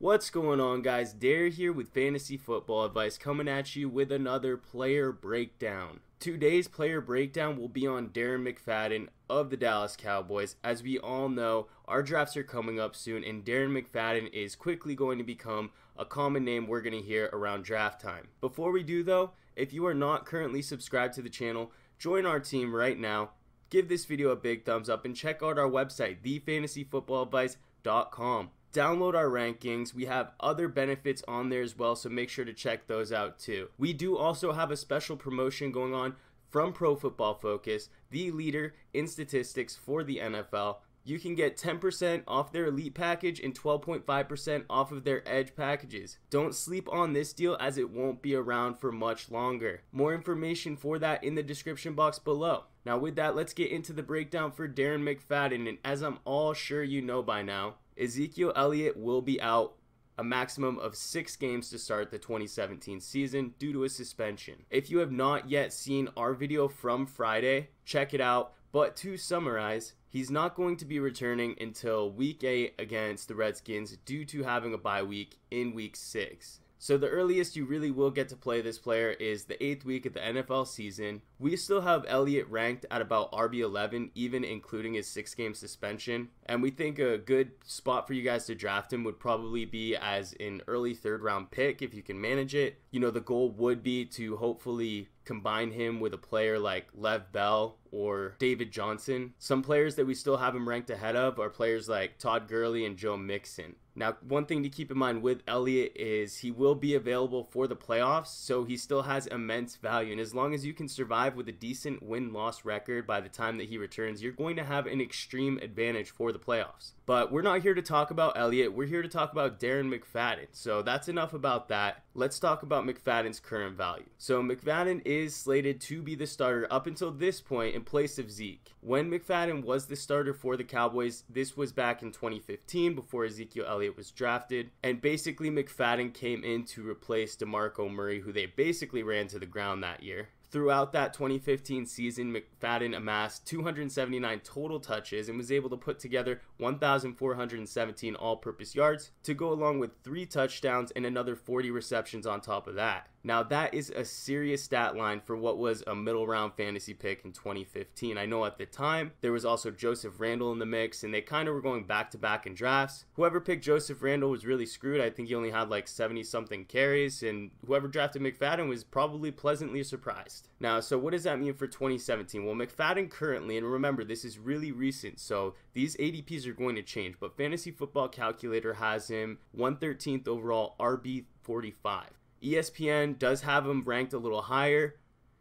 What's going on, guys? Darren here with Fantasy Football Advice, coming at you with another player breakdown. Today's player breakdown will be on Darren McFadden of the Dallas Cowboys. As we all know, our drafts are coming up soon, and Darren McFadden is quickly going to become a common name we're going to hear around draft time. Before we do though, if you are not currently subscribed to the channel, join our team right now. Give this video a big thumbs up and check out our website, thefantasyfootballadvice.com. Download our rankings. We have other benefits on there as well, so make sure to check those out too. We do also have a special promotion going on from Pro Football Focus, the leader in statistics for the NFL. You can get 10% off their Elite package and 12.5% off of their Edge packages. Don't sleep on this deal, as it won't be around for much longer. More information for that in the description box below. Now with that, let's get into the breakdown for Darren McFadden, and as I'm all sure you know by now, Ezekiel Elliott will be out a maximum of 6 games to start the 2017 season due to a suspension. If you have not yet seen our video from Friday, check it out. But to summarize, he's not going to be returning until week 8 against the Redskins due to having a bye week in week 6. So the earliest you really will get to play this player is the 8th week of the NFL season. We still have Elliott ranked at about RB11, even including his 6-game suspension. And we think a good spot for you guys to draft him would probably be as an early 3rd round pick if you can manage it. You know, the goal would be to hopefully combine him with a player like Lev Bell or David Johnson. Some players that we still have him ranked ahead of are players like Todd Gurley and Joe Mixon. Now, one thing to keep in mind with Elliott is he will be available for the playoffs, so he still has immense value. And as long as you can survive with a decent win-loss record by the time that he returns, you're going to have an extreme advantage for the playoffs. But we're not here to talk about Elliott. We're here to talk about Darren McFadden. So that's enough about that. Let's talk about McFadden's current value. So McFadden is slated to be the starter up until this point in place of Zeke. When McFadden was the starter for the Cowboys, this was back in 2015 before Ezekiel Elliott was drafted. And basically McFadden came in to replace DeMarco Murray, who they basically ran to the ground that year. Throughout that 2015 season, McFadden amassed 279 total touches and was able to put together 1,417 all-purpose yards to go along with 3 touchdowns and another 40 receptions on top of that. Now that is a serious stat line for what was a middle round fantasy pick in 2015. I know at the time there was also Joseph Randle in the mix, and they kind of were going back to back in drafts. Whoever picked Joseph Randle was really screwed. I think he only had like 70 something carries, and whoever drafted McFadden was probably pleasantly surprised. Now, so what does that mean for 2017? Well, McFadden currently, and remember this is really recent, so these ADPs are going to change, but Fantasy Football Calculator has him 113th overall, RB45. ESPN does have him ranked a little higher,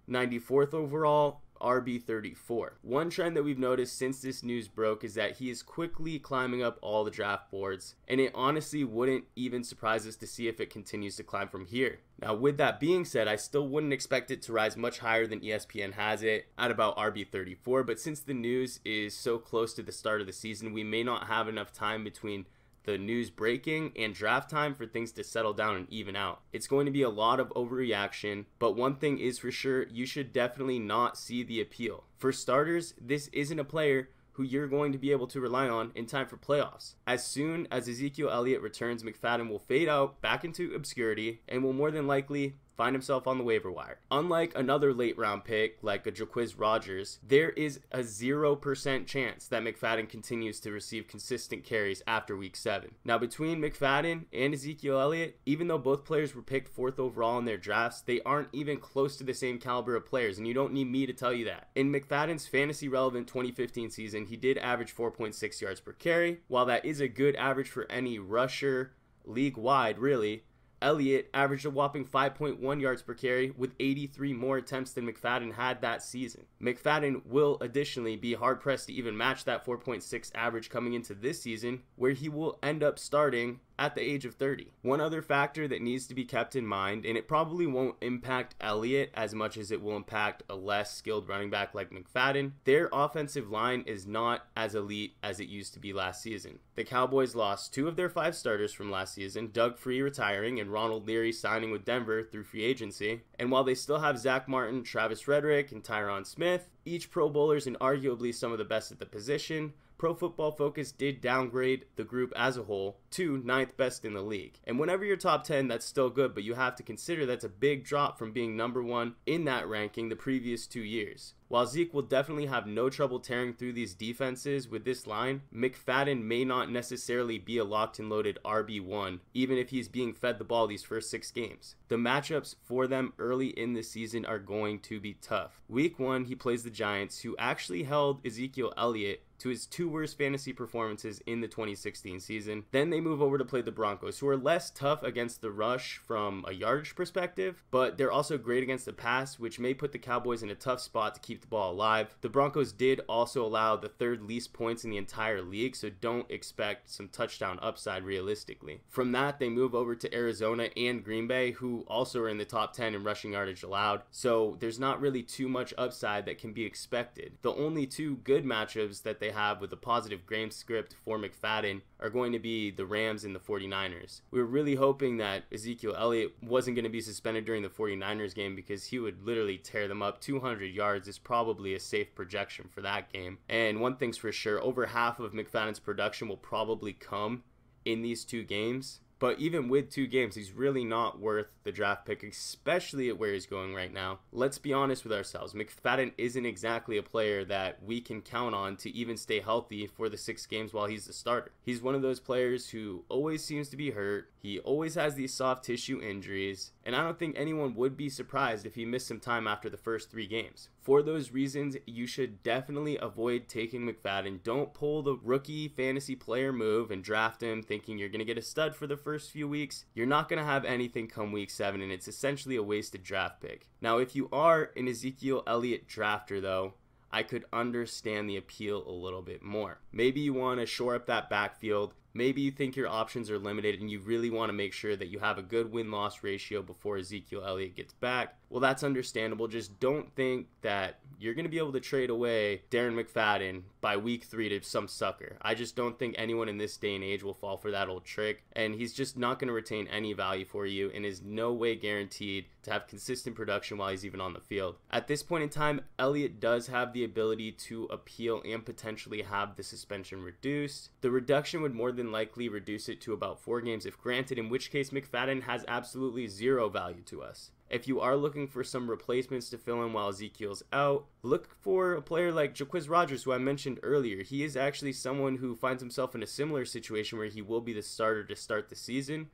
94th overall, RB34. One trend that we've noticed since this news broke is that he is quickly climbing up all the draft boards, and it honestly wouldn't even surprise us to see if it continues to climb from here. Now with that being said, I still wouldn't expect it to rise much higher than ESPN has it at about RB34, but since the news is so close to the start of the season, we may not have enough time between the news breaking and draft time for things to settle down and even out. It's going to be a lot of overreaction, but one thing is for sure, you should definitely not see the appeal. For starters, this isn't a player who you're going to be able to rely on in time for playoffs. As soon as Ezekiel Elliott returns, McFadden will fade out back into obscurity and will more than likely find himself on the waiver wire. Unlike another late round pick like a Jaquiz Rogers, there is a 0% chance that McFadden continues to receive consistent carries after week 7. Now between McFadden and Ezekiel Elliott, even though both players were picked 4th overall in their drafts, they aren't even close to the same caliber of players, and you don't need me to tell you that. In McFadden's fantasy relevant 2015 season, he did average 4.6 yards per carry. While that is a good average for any rusher league-wide really, Elliott averaged a whopping 5.1 yards per carry with 83 more attempts than McFadden had that season. McFadden will additionally be hard-pressed to even match that 4.6 average coming into this season, where he will end up starting at the age of 30. One other factor that needs to be kept in mind, and it probably won't impact Elliott as much as it will impact a less skilled running back like McFadden, their offensive line is not as elite as it used to be last season. The Cowboys lost 2 of their 5 starters from last season, Doug Free retiring and Ronald Leary signing with Denver through free agency. And while they still have Zach Martin, Travis Frederick, and Tyron Smith, each Pro Bowlers and arguably some of the best at the position, Pro Football Focus did downgrade the group as a whole to 9th best in the league. And whenever you're top 10, that's still good, but you have to consider that's a big drop from being number 1 in that ranking the previous 2 years. While Zeke will definitely have no trouble tearing through these defenses with this line, McFadden may not necessarily be a locked and loaded RB1, even if he's being fed the ball these first 6 games. The matchups for them early in the season are going to be tough. Week 1, he plays the Giants, who actually held Ezekiel Elliott to his 2 worst fantasy performances in the 2016 season. Then they move over to play the Broncos, who are less tough against the rush from a yardage perspective, but they're also great against the pass, which may put the Cowboys in a tough spot to keep the ball alive. The Broncos did also allow the 3rd least points in the entire league, so don't expect some touchdown upside realistically. From that, they move over to Arizona and Green Bay, who also are in the top 10 in rushing yardage allowed, so there's not really too much upside that can be expected. The only 2 good matchups that they have with a positive game script for McFadden are going to be the Rams and the 49ers. We were really hoping that Ezekiel Elliott wasn't going to be suspended during the 49ers game because he would literally tear them up. 200 yards is probably a safe projection for that game. And one thing's for sure, over half of McFadden's production will probably come in these 2 games. But even with 2 games, he's really not worth the draft pick, especially at where he's going right now. Let's be honest with ourselves. McFadden isn't exactly a player that we can count on to even stay healthy for the 6 games while he's the starter. He's one of those players who always seems to be hurt. He always has these soft tissue injuries, and I don't think anyone would be surprised if he missed some time after the first 3 games. For those reasons, you should definitely avoid taking McFadden. Don't pull the rookie fantasy player move and draft him thinking you're going to get a stud for the first few weeks. You're not going to have anything come week 7, and it's essentially a wasted draft pick. Now, if you are an Ezekiel Elliott drafter, though, I could understand the appeal a little bit more. Maybe you want to shore up that backfield. Maybe you think your options are limited and you really want to make sure that you have a good win-loss ratio before Ezekiel Elliott gets back. Well, that's understandable. Just don't think that you're going to be able to trade away Darren McFadden by week 3 to some sucker. I just don't think anyone in this day and age will fall for that old trick, and he's just not going to retain any value for you and is no way guaranteed to have consistent production while he's even on the field. At this point in time, Elliott does have the ability to appeal and potentially have the suspension reduced. The reduction would more than likely reduce it to about 4 games if granted, in which case McFadden has absolutely 0 value to us. If you are looking for some replacements to fill in while Ezekiel's out, look for a player like Jacquizz Rodgers, who I mentioned earlier. He is actually someone who finds himself in a similar situation where he will be the starter to start the season,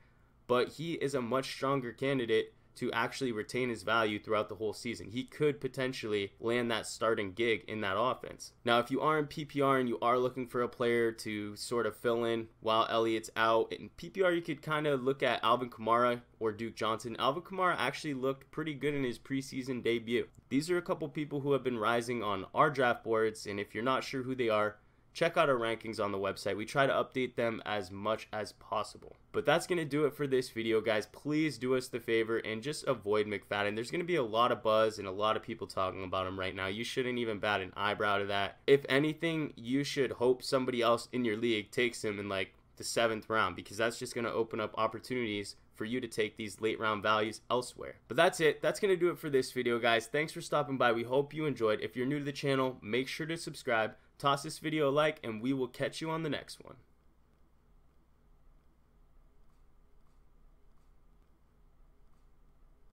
but he is a much stronger candidate to actually retain his value throughout the whole season. He could potentially land that starting gig in that offense. Now, if you are in PPR and you are looking for a player to sort of fill in while Elliott's out, in PPR you could kind of look at Alvin Kamara or Duke Johnson. Alvin Kamara actually looked pretty good in his preseason debut. These are a couple people who have been rising on our draft boards, and if you're not sure who they are, check out our rankings on the website. We try to update them as much as possible. But that's going to do it for this video, guys. Please do us the favor and just avoid McFadden. There's going to be a lot of buzz and a lot of people talking about him right now. You shouldn't even bat an eyebrow to that. If anything, you should hope somebody else in your league takes him in like the 7th round, because that's just going to open up opportunities for you to take these late round values elsewhere. But that's it. That's going to do it for this video, guys. Thanks for stopping by. We hope you enjoyed. If you're new to the channel, make sure to subscribe. Toss this video a like, and we will catch you on the next one.